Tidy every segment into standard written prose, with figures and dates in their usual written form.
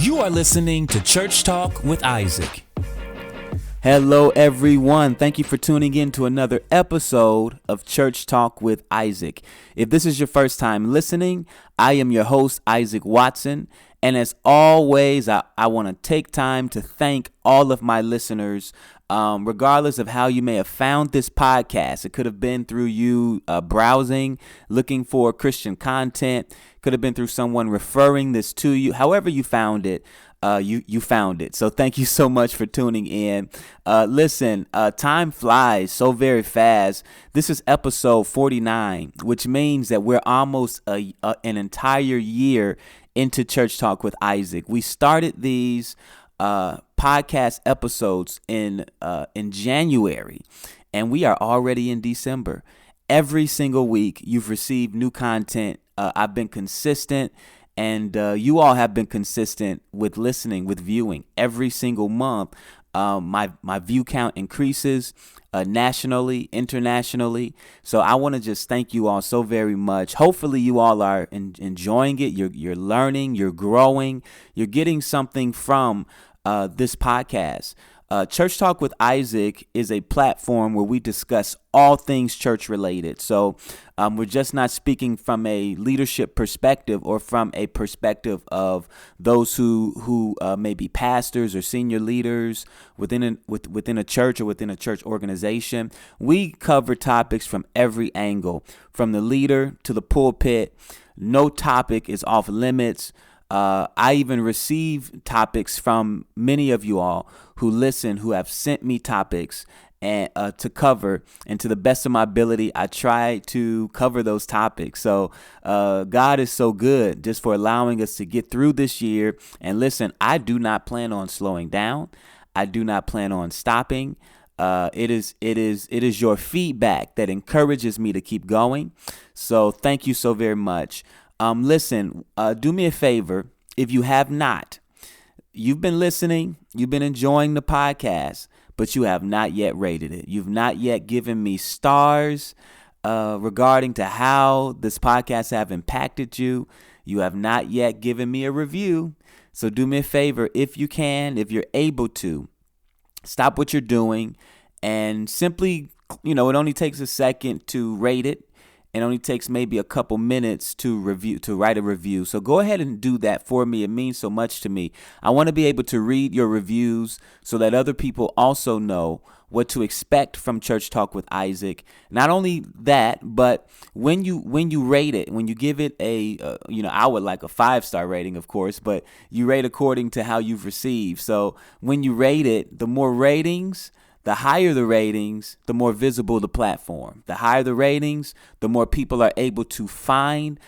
You are listening to Church Talk with Isaac. Hello, everyone. Thank you for tuning in to another episode of Church Talk with Isaac. If this is your first time listening, I am your host, Isaac Watson. And as always, I want to take time to thank all of my listeners, regardless of how you may have found this podcast. It could have been through you browsing, looking for Christian content. Could have been through someone referring this to you. However you found it, you found it. So thank you so much for tuning in. Listen, time flies so very fast. This is episode 49, which means that we're almost an entire year into Church Talk with Isaac. We started these podcast episodes in January, and we are already in December. Every single week, you've received new content. I've been consistent, and you all have been consistent with listening, with viewing. Every single month, my view count increases nationally, internationally. So I want to just thank you all so very much. Hopefully you all are enjoying it. You're learning, you're growing, you're getting something from this podcast. Church Talk with Isaac is a platform where we discuss all things church related. So we're just not speaking from a leadership perspective or from a perspective of those who may be pastors or senior leaders within a church or within a church organization. We cover topics from every angle, from the leader to the pulpit. No topic is off limits. I even receive topics from many of you all who listen, who have sent me topics and to cover, and to the best of my ability, I try to cover those topics. So God is so good just for allowing us to get through this year. And listen, I do not plan on slowing down. I do not plan on stopping. It is your feedback that encourages me to keep going. So thank you so very much. Listen, do me a favor. If you have not, you've been listening, you've been enjoying the podcast, but you have not yet rated it. You've not yet given me stars regarding to how this podcast have impacted you. You have not yet given me a review. So do me a favor, if you can, if you're able to, stop what you're doing and simply, it only takes a second to rate it. It only takes maybe a couple minutes to write a review. So go ahead and do that for me. It means so much to me. I want to be able to read your reviews so that other people also know what to expect from Church Talk with Isaac. Not only that, but when you rate it, when you give it I would like a 5-star rating, of course, but you rate according to how you've received. So when you rate it, the more ratings, the higher the ratings, the more visible the platform. The higher the ratings, the more people are able to find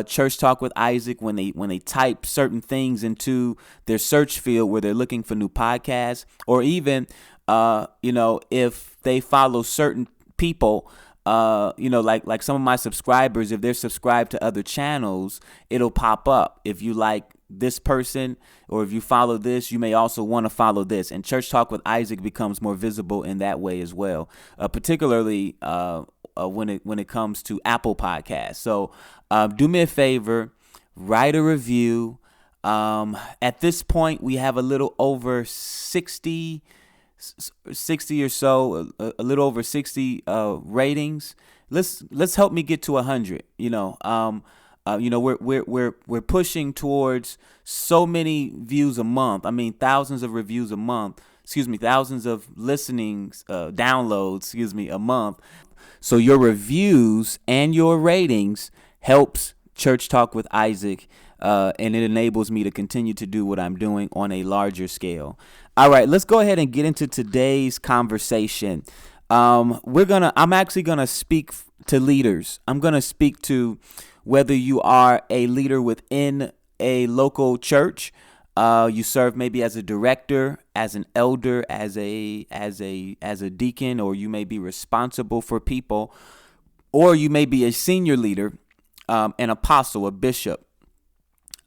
Church Talk with Isaac when they type certain things into their search field where they're looking for new podcasts, or even if they follow certain people. Like some of my subscribers, if they're subscribed to other channels, it'll pop up. If you like this person, or if you follow this, you may also want to follow this. And Church Talk with Isaac becomes more visible in that way as well, particularly when it comes to Apple Podcasts. So do me a favor, write a review. At this point, we have a little over 60 or so, a little over 60 ratings. Let's help me get to 100. We're pushing towards so many views a month. I mean, thousands of reviews a month. Thousands of listenings, downloads, a month. So your reviews and your ratings helps Church Talk with Isaac, and it enables me to continue to do what I'm doing on a larger scale. All right, let's go ahead and get into today's conversation. I'm actually gonna speak to leaders. I'm gonna speak to whether you are a leader within a local church, you serve maybe as a director, as an elder, as a deacon, or you may be responsible for people, or you may be a senior leader, an apostle, a bishop.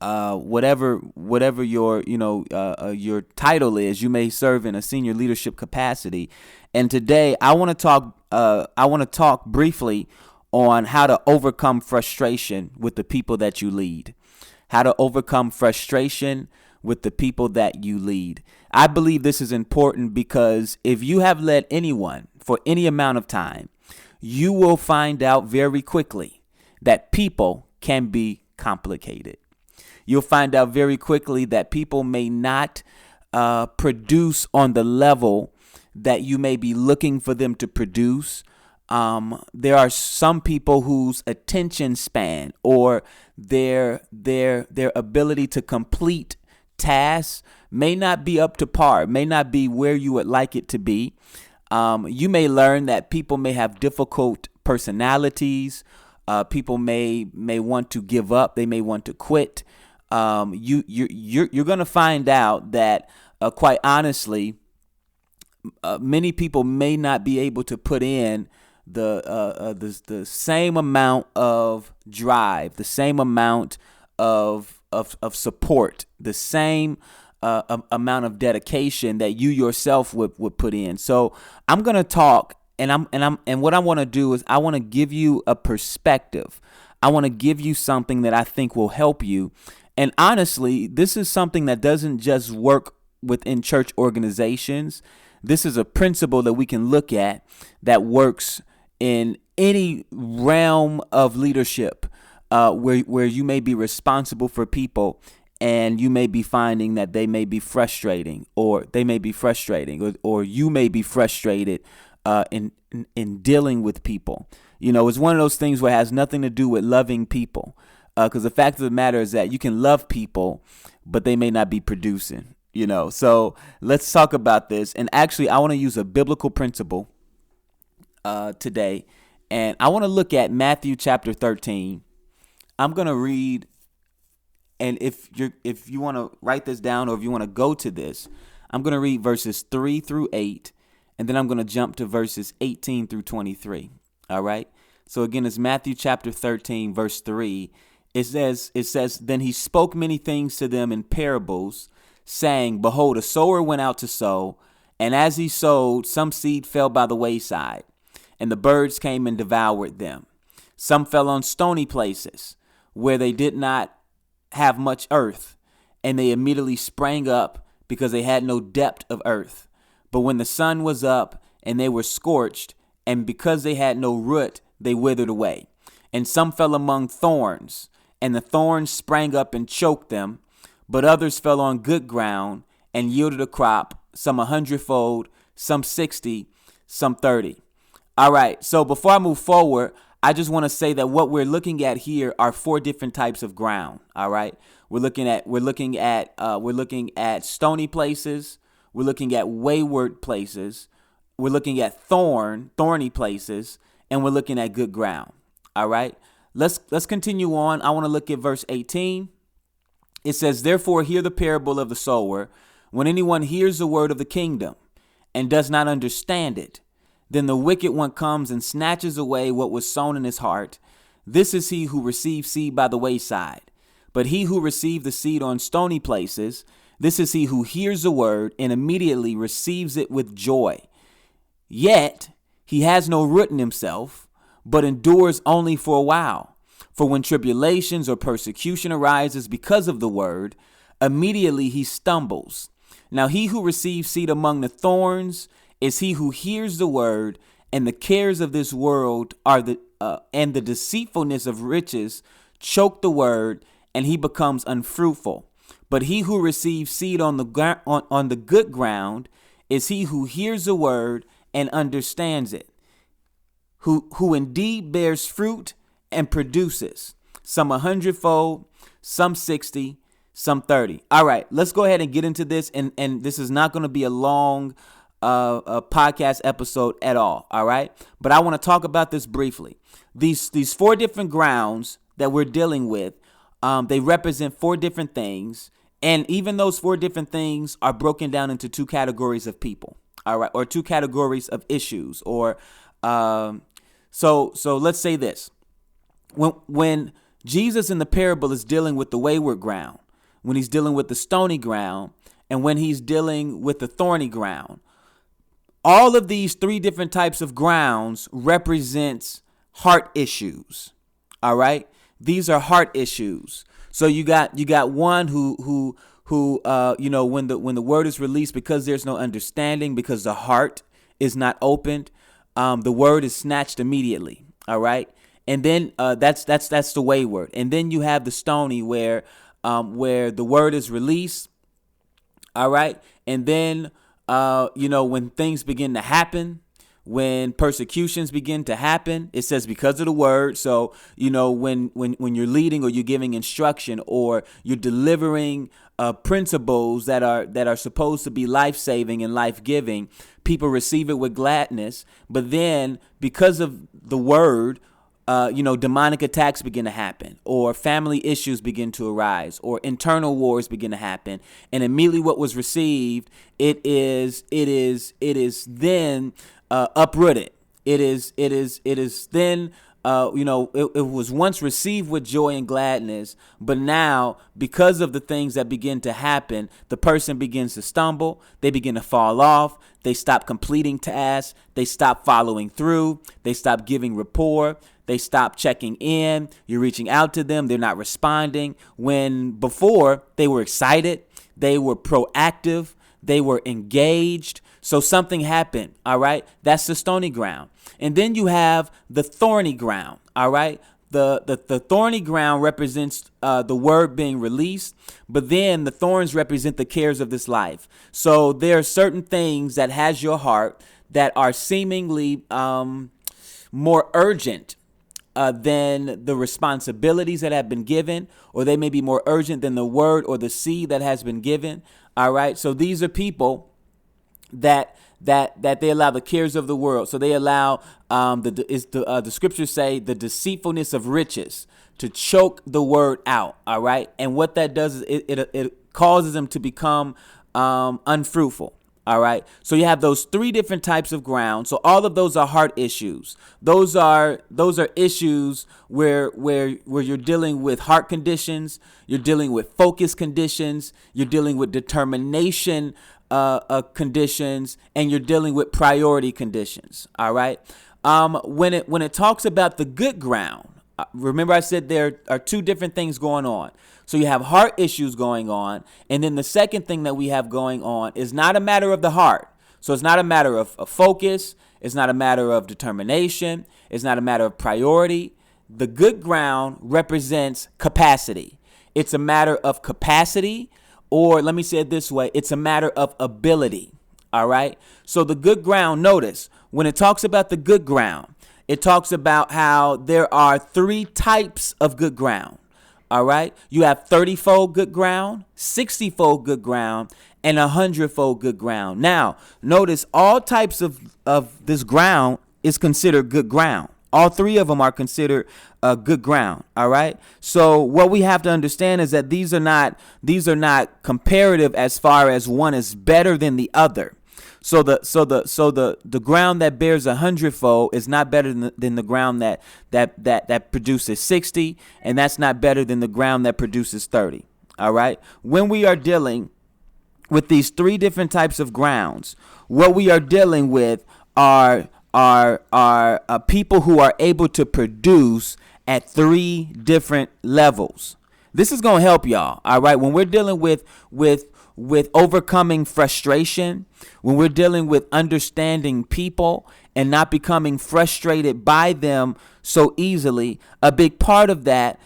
Whatever your title is, you may serve in a senior leadership capacity. And today I want to talk briefly on how to overcome frustration with the people that you lead. How to overcome frustration with the people that you lead. I believe this is important because if you have led anyone for any amount of time, you will find out very quickly that people can be complicated. You'll find out very quickly that people may not produce on the level that you may be looking for them to produce. There are some people whose attention span or their ability to complete tasks may not be up to par, may not be where you would like it to be. You may learn that people may have difficult personalities. People may want to give up. They may want to quit. You're going to find out that quite honestly, many people may not be able to put in the same amount of drive, the same amount of support, the same amount of dedication that you yourself would put in. So I'm going to talk, and what I want to do is I want to give you a perspective. I want to give you something that I think will help you. And honestly, this is something that doesn't just work within church organizations. This is a principle that we can look at that works in any realm of leadership, where you may be responsible for people and you may be finding that they may be frustrating, or you may be frustrated in dealing with people. You know, it's one of those things where it has nothing to do with loving people, because the fact of the matter is that you can love people, but they may not be producing. You know, so let's talk about this. And actually, I want to use a biblical principle today, and I want to look at Matthew chapter 13. I'm going to read, and if you want to write this down, or if you want to go to this, I'm going to read verses 3 through 8, and then I'm going to jump to verses 18 through 23. All right. So again, it's Matthew chapter 13, verse 3. It says, then he spoke many things to them in parables, saying, behold, a sower went out to sow, and as he sowed, some seed fell by the wayside, and the birds came and devoured them. Some fell on stony places, where they did not have much earth, and they immediately sprang up, because they had no depth of earth. But when the sun was up, and they were scorched, and because they had no root, they withered away. And some fell among thorns, and the thorns sprang up and choked them. But others fell on good ground and yielded a crop, some 100-fold, some 60, some 30. All right. So before I move forward, I just want to say that what we're looking at here are 4 different types of ground. All right. We're looking at stony places. We're looking at wayward places. We're looking at thorny places, and we're looking at good ground. All right. Let's continue on. I want to look at verse 18. It says, therefore, hear the parable of the sower. When anyone hears the word of the kingdom and does not understand it, then the wicked one comes and snatches away what was sown in his heart. This is he who received seed by the wayside. But he who received the seed on stony places, this is he who hears the word and immediately receives it with joy. Yet he has no root in himself, but endures only for a while. For when tribulations or persecution arises because of the word, immediately he stumbles. Now he who receives seed among the thorns is he who hears the word, and the cares of this world and the deceitfulness of riches choke the word, and he becomes unfruitful. But he who receives seed on the good ground is he who hears the word and understands it, who indeed bears fruit and produces, some 100-fold, some 60, some 30. All right, let's go ahead and get into this. And this is not going to be a long podcast episode at all. All right. But I want to talk about this briefly. These 4 different grounds that we're dealing with, they represent 4 different things. And even those 4 different things are broken down into 2 categories of people. All right. Or 2 categories of issues. Or so let's say this. When Jesus in the parable is dealing with the wayward ground, when he's dealing with the stony ground, and when he's dealing with the thorny ground, all of these 3 different types of grounds represents heart issues. All right. These are heart issues. So you got one who when the word is released, because there's no understanding, because the heart is not opened, the word is snatched immediately. All right. And then that's the wayward. And then you have the stony where the word is released. All right. And then, when things begin to happen, when persecutions begin to happen, it says because of the word. So, when you're leading or you're giving instruction or you're delivering principles that are supposed to be life-saving and life-giving, people receive it with gladness. But then because of the word, demonic attacks begin to happen, or family issues begin to arise, or internal wars begin to happen. And immediately what was received, it is then uprooted. It is then, it was once received with joy and gladness, but now because of the things that begin to happen, the person begins to stumble. They begin to fall off. They stop completing tasks. They stop following through. They stop giving rapport. They stop checking in. You're reaching out to them. They're not responding. When before they were excited, they were proactive, they were engaged. So something happened. All right. That's the stony ground. And then you have the thorny ground. All right. The thorny ground represents the word being released, but then the thorns represent the cares of this life. So there are certain things that has your heart that are seemingly more urgent than the responsibilities that have been given, or they may be more urgent than the word or the seed that has been given. All right. So these are people that they allow the cares of the world. So they allow the scriptures say the deceitfulness of riches to choke the word out. All right. And what that does is it causes them to become unfruitful. All right. So you have those three different types of ground. So all of those are heart issues. Those are issues where you're dealing with heart conditions. You're dealing with focus conditions. You're dealing with determination conditions, and you're dealing with priority conditions. All right. When it talks about the good ground, remember I said there are two different things going on. So you have heart issues going on. And then the second thing that we have going on is not a matter of the heart. So it's not a matter of focus. It's not a matter of determination. It's not a matter of priority. The good ground represents capacity. It's a matter of capacity, or let me say it this way. It's a matter of ability. All right. So the good ground, notice when it talks about the good ground, it talks about how there are three types of good ground. All right. You have 30-fold good ground, 60-fold good ground, and 100-fold good ground. Now, notice all types of this ground is considered good ground. All three of them are considered good ground. All right. So what we have to understand is that these are not comparative as far as one is better than the other. So the ground that bears 100-fold is not better than the ground that produces 60, and that's not better than the ground that produces 30. All right. When we are dealing with these three different types of grounds, what we are dealing with are people who are able to produce at three different levels. This is going to help y'all. All right. When we're dealing with overcoming frustration, when we're dealing with understanding people and not becoming frustrated by them so easily, a big part of that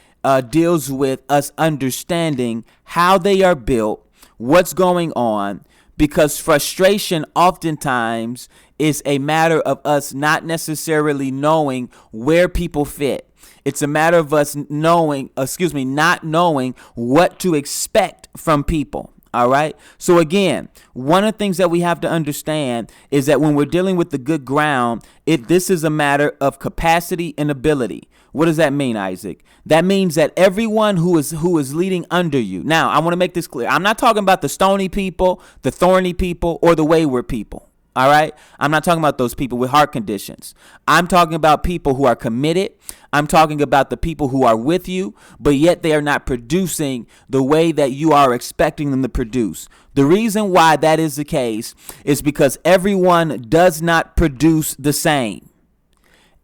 deals with us understanding how they are built, what's going on, because frustration oftentimes is a matter of us not necessarily knowing where people fit. It's a matter of us not knowing what to expect from people. All right. So again, one of the things that we have to understand is that when we're dealing with the good ground, this is a matter of capacity and ability. What does that mean, Isaac? That means that everyone who is leading under you. Now, I want to make this clear. I'm not talking about the stony people, the thorny people, or the wayward people. All right. I'm not talking about those people with heart conditions. I'm talking about people who are committed. I'm talking about the people who are with you, but yet they are not producing the way that you are expecting them to produce. The reason why that is the case is because everyone does not produce the same.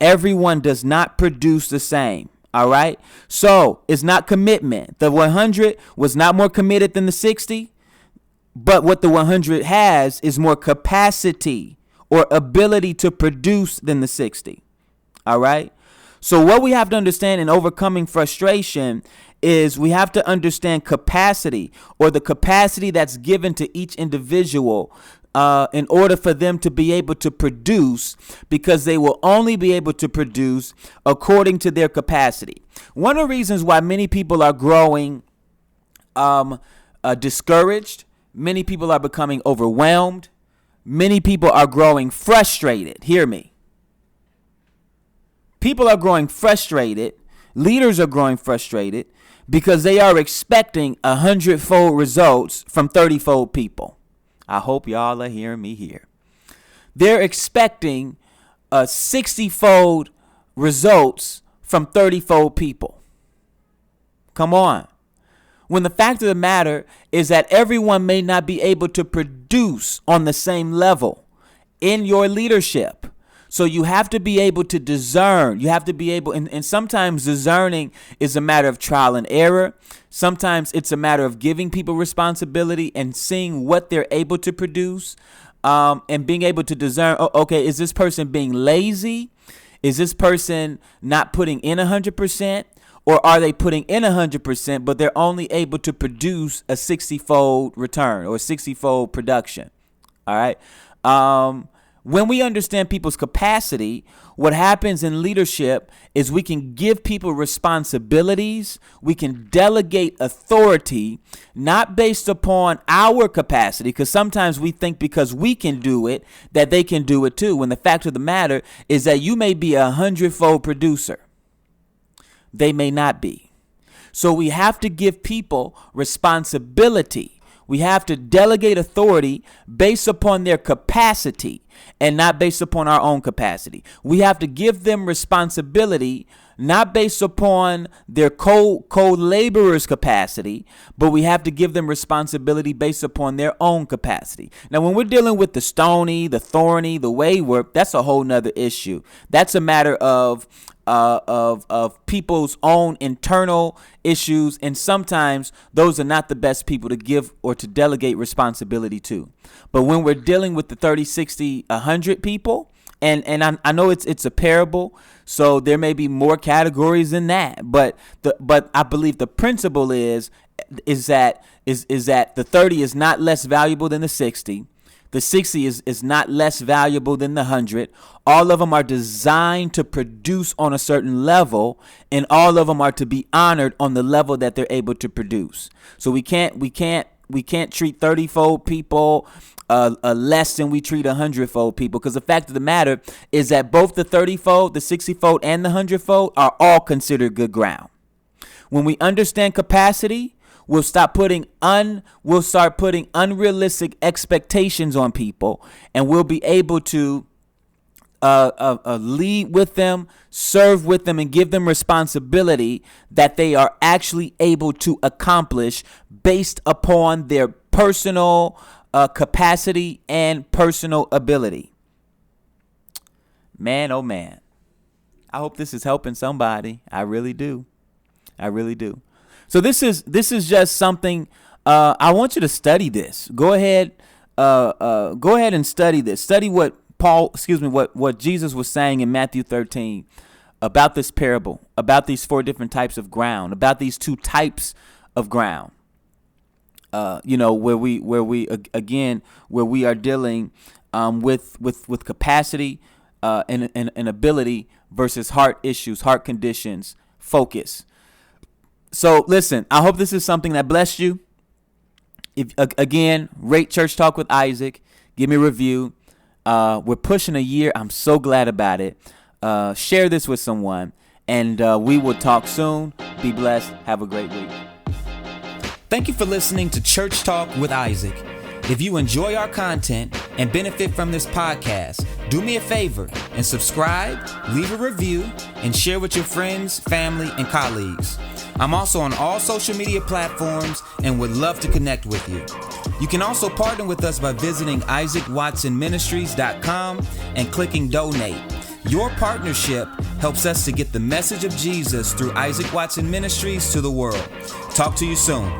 Everyone does not produce the same. All right. So it's not commitment. The 100 was not more committed than the 60, but what the 100 has is more capacity or ability to produce than the 60. All right. So what we have to understand in overcoming frustration is we have to understand capacity, or the capacity that's given to each individual in order for them to be able to produce, because they will only be able to produce according to their capacity. One of the reasons why many people are growing discouraged, many people are becoming overwhelmed, many people are growing frustrated. Hear me. People are growing frustrated. Leaders are growing frustrated because they are expecting 100-fold results from 30-fold people. I hope y'all are hearing me here. They're expecting 60-fold results from 30-fold people. Come on. When the fact of the matter is that everyone may not be able to produce on the same level in your leadership. So you have to be able to discern. You have to be able, and sometimes discerning is a matter of trial and error. Sometimes it's a matter of giving people responsibility and seeing what they're able to produce, and being able to discern, okay, is this person being lazy? Is this person not putting in 100%? Or are they putting in 100%, but they're only able to produce a 60-fold return or 60-fold production? All right. When we understand people's capacity, what happens in leadership is we can give people responsibilities. We can delegate authority, not based upon our capacity, because sometimes we think because we can do it, that they can do it too. When the fact of the matter is that you may be a 100-fold producer. They may not be. So we have to give people responsibility. We have to delegate authority based upon their capacity and not based upon our own capacity. We have to give them responsibility not based upon their co-laborer's capacity, but we have to give them responsibility based upon their own capacity. Now, when we're dealing with the stony, the thorny, the wayward, that's a whole nother issue. That's a matter of people's own internal issues, and sometimes those are not the best people to give or to delegate responsibility to. But when we're dealing with the 30, 60, 100 people, and I know it's a parable, so there may be more categories than that, but I believe the principle is that the 30 is not less valuable than the 60. The 60 is not less valuable than the 100. All of them are designed to produce on a certain level, and all of them are to be honored on the level that they're able to produce. So we can't treat 30-fold people less than we treat 100-fold people, because the fact of the matter is that both the 30-fold, the 60-fold, and the 100-fold are all considered good ground. When we understand capacity, we'll start putting unrealistic expectations on people, and we'll be able to lead with them, serve with them, and give them responsibility that they are actually able to accomplish based upon their personal capacity and personal ability. Man, oh man. I hope this is helping somebody. I really do. I really do. So this is just something I want you to study this. Go ahead and study this. Study what Jesus was saying in Matthew 13 about this parable, about these 4 different types of ground, about these 2 types of ground. Where we are dealing with capacity and ability versus heart issues, heart conditions, focus. So listen, I hope this is something that blessed you. If again, rate Church Talk with Isaac. Give me a review. We're pushing a year. I'm so glad about it. Share this with someone, and we will talk soon. Be blessed. Have a great week. Thank you for listening to Church Talk with Isaac. If you enjoy our content and benefit from this podcast, do me a favor and subscribe, leave a review, and share with your friends, family, and colleagues. I'm also on all social media platforms and would love to connect with you. You can also partner with us by visiting IsaacWatsonMinistries.com and clicking donate. Your partnership helps us to get the message of Jesus through Isaac Watson Ministries to the world. Talk to you soon.